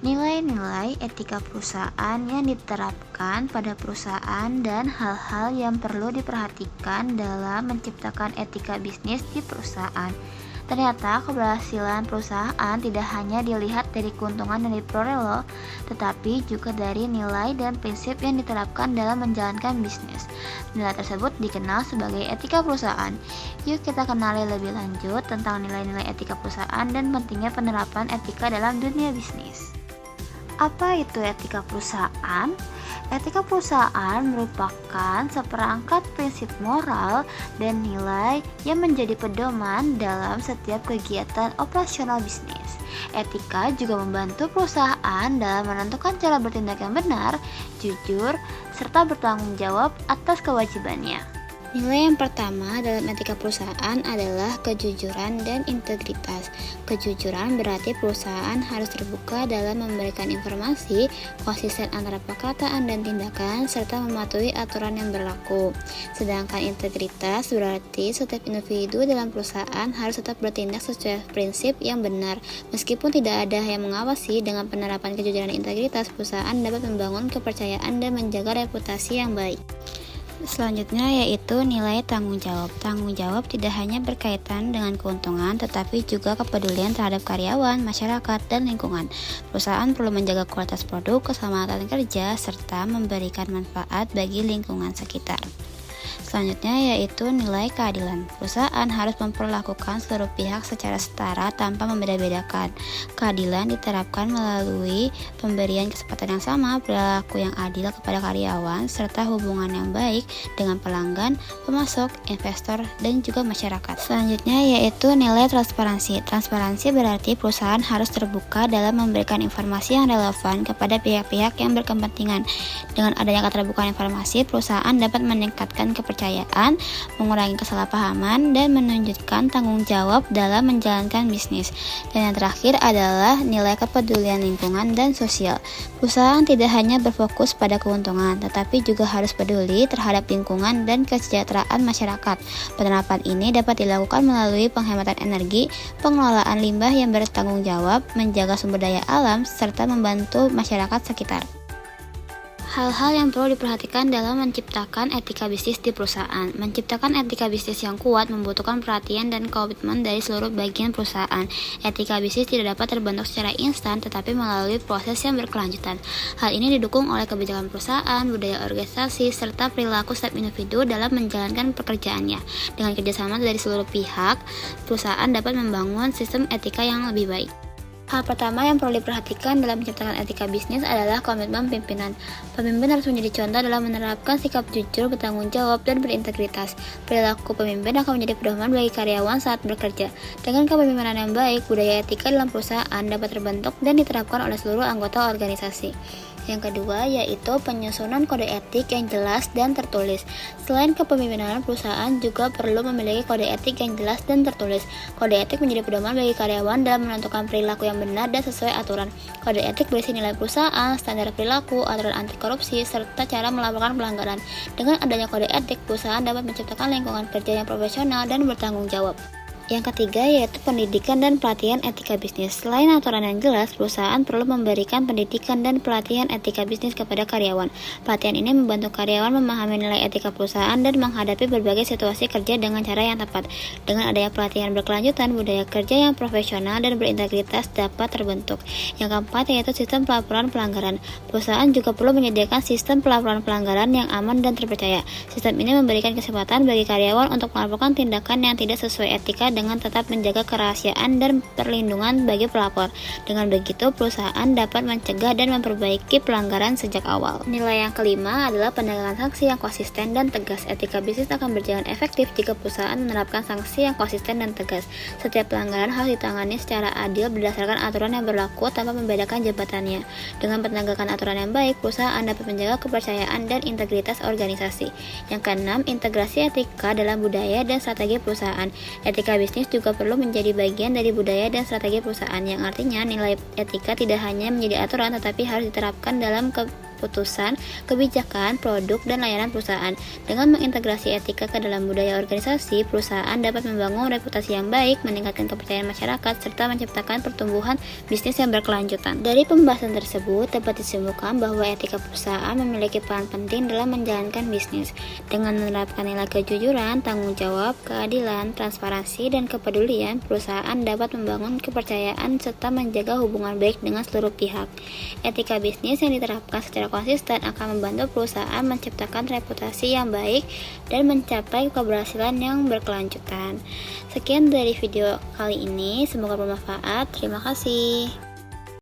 Nilai-nilai etika perusahaan yang diterapkan pada perusahaan dan hal-hal yang perlu diperhatikan dalam menciptakan etika bisnis di perusahaan. Ternyata keberhasilan perusahaan tidak hanya dilihat dari keuntungan yang diperoleh loh, tetapi juga dari nilai dan prinsip yang diterapkan dalam menjalankan bisnis. Nilai tersebut dikenal sebagai etika perusahaan. Yuk kita kenali lebih lanjut tentang nilai-nilai etika perusahaan dan pentingnya penerapan etika dalam dunia bisnis. Apa itu etika perusahaan? Etika perusahaan merupakan seperangkat prinsip moral dan nilai yang menjadi pedoman dalam setiap kegiatan operasional bisnis. Etika juga membantu perusahaan dalam menentukan cara bertindak yang benar, jujur, serta bertanggung jawab atas kewajibannya. Nilai yang pertama dalam etika perusahaan adalah kejujuran dan integritas. Kejujuran berarti perusahaan harus terbuka dalam memberikan informasi, konsisten antara perkataan dan tindakan, serta mematuhi aturan yang berlaku. Sedangkan integritas berarti setiap individu dalam perusahaan harus tetap bertindak sesuai prinsip yang benar. Meskipun tidak ada yang mengawasi, dengan penerapan kejujuran dan integritas, perusahaan dapat membangun kepercayaan dan menjaga reputasi yang baik. Selanjutnya yaitu nilai tanggung jawab. Tanggung jawab tidak hanya berkaitan dengan keuntungan, tetapi juga kepedulian terhadap karyawan, masyarakat, dan lingkungan. Perusahaan perlu menjaga kualitas produk, keselamatan kerja, serta memberikan manfaat bagi lingkungan sekitar. Selanjutnya yaitu nilai keadilan. Perusahaan harus memperlakukan seluruh pihak secara setara tanpa membeda-bedakan. Keadilan diterapkan melalui pemberian kesempatan yang sama, perilaku yang adil kepada karyawan, serta hubungan yang baik dengan pelanggan, pemasok, investor, dan juga masyarakat. Selanjutnya yaitu nilai transparansi. Transparansi berarti perusahaan harus terbuka dalam memberikan informasi yang relevan kepada pihak-pihak yang berkepentingan. Dengan adanya keterbukaan informasi, perusahaan dapat meningkatkan kepercayaan, mengurangi kesalahpahaman, dan menunjukkan tanggung jawab dalam menjalankan bisnis. Dan yang terakhir adalah nilai kepedulian lingkungan dan sosial. Perusahaan tidak hanya berfokus pada keuntungan, tetapi juga harus peduli terhadap lingkungan dan kesejahteraan masyarakat. Penerapan ini dapat dilakukan melalui penghematan energi, pengelolaan limbah yang bertanggung jawab, menjaga sumber daya alam, serta membantu masyarakat sekitar. Hal-hal yang perlu diperhatikan dalam menciptakan etika bisnis di perusahaan. Menciptakan etika bisnis yang kuat membutuhkan perhatian dan komitmen dari seluruh bagian perusahaan. Etika bisnis tidak dapat terbentuk secara instan, tetapi melalui proses yang berkelanjutan. Hal ini didukung oleh kebijakan perusahaan, budaya organisasi, serta perilaku setiap individu dalam menjalankan pekerjaannya. Dengan kerjasama dari seluruh pihak, perusahaan dapat membangun sistem etika yang lebih baik. Hal pertama yang perlu diperhatikan dalam menciptakan etika bisnis adalah komitmen pimpinan. Pemimpin harus menjadi contoh dalam menerapkan sikap jujur, bertanggung jawab, dan berintegritas. Perilaku pemimpin akan menjadi pedoman bagi karyawan saat bekerja. Dengan kepemimpinan yang baik, budaya etika dalam perusahaan dapat terbentuk dan diterapkan oleh seluruh anggota organisasi. Yang kedua yaitu penyusunan kode etik yang jelas dan tertulis. Selain kepemimpinan, perusahaan juga perlu memiliki kode etik yang jelas dan tertulis. Kode etik menjadi pedoman bagi karyawan dalam menentukan perilaku yang benar dan sesuai aturan. Kode etik berisi nilai perusahaan, standar perilaku, aturan anti korupsi, serta cara melaporkan pelanggaran. Dengan adanya kode etik, perusahaan dapat menciptakan lingkungan kerja yang profesional dan bertanggung jawab. Yang ketiga yaitu pendidikan dan pelatihan etika bisnis. Selain aturan yang jelas, perusahaan perlu memberikan pendidikan dan pelatihan etika bisnis kepada karyawan. Pelatihan ini membantu karyawan memahami nilai etika perusahaan dan menghadapi berbagai situasi kerja dengan cara yang tepat. Dengan adanya pelatihan berkelanjutan, budaya kerja yang profesional dan berintegritas dapat terbentuk. Yang keempat yaitu sistem pelaporan pelanggaran. Perusahaan juga perlu menyediakan sistem pelaporan pelanggaran yang aman dan terpercaya. Sistem ini memberikan kesempatan bagi karyawan untuk melaporkan tindakan yang tidak sesuai etika dengan tetap menjaga kerahasiaan dan perlindungan bagi pelapor. Dengan begitu, perusahaan dapat mencegah dan memperbaiki pelanggaran sejak awal. Nilai yang kelima adalah penegakan sanksi yang konsisten dan tegas. Etika bisnis akan berjalan efektif jika perusahaan menerapkan sanksi yang konsisten dan tegas. Setiap pelanggaran harus ditangani secara adil berdasarkan aturan yang berlaku tanpa membedakan jabatannya. Dengan penegakan aturan yang baik, perusahaan dapat menjaga kepercayaan dan integritas organisasi. Yang keenam, integrasi etika dalam budaya dan strategi perusahaan. Etika bisnis juga perlu menjadi bagian dari budaya dan strategi perusahaan, yang artinya nilai etika tidak hanya menjadi aturan tetapi harus diterapkan dalam keputusan, kebijakan, produk, dan layanan perusahaan. Dengan mengintegrasi etika ke dalam budaya organisasi, perusahaan dapat membangun reputasi yang baik, meningkatkan kepercayaan masyarakat, serta menciptakan pertumbuhan bisnis yang berkelanjutan. Dari pembahasan tersebut, dapat disimpulkan bahwa etika perusahaan memiliki peran penting dalam menjalankan bisnis. Dengan menerapkan nilai kejujuran, tanggung jawab, keadilan, transparansi, dan kepedulian, perusahaan dapat membangun kepercayaan serta menjaga hubungan baik dengan seluruh pihak. Etika bisnis yang diterapkan secara konsisten akan membantu perusahaan menciptakan reputasi yang baik dan mencapai keberhasilan yang berkelanjutan. Sekian dari video kali ini, semoga bermanfaat. Terima kasih.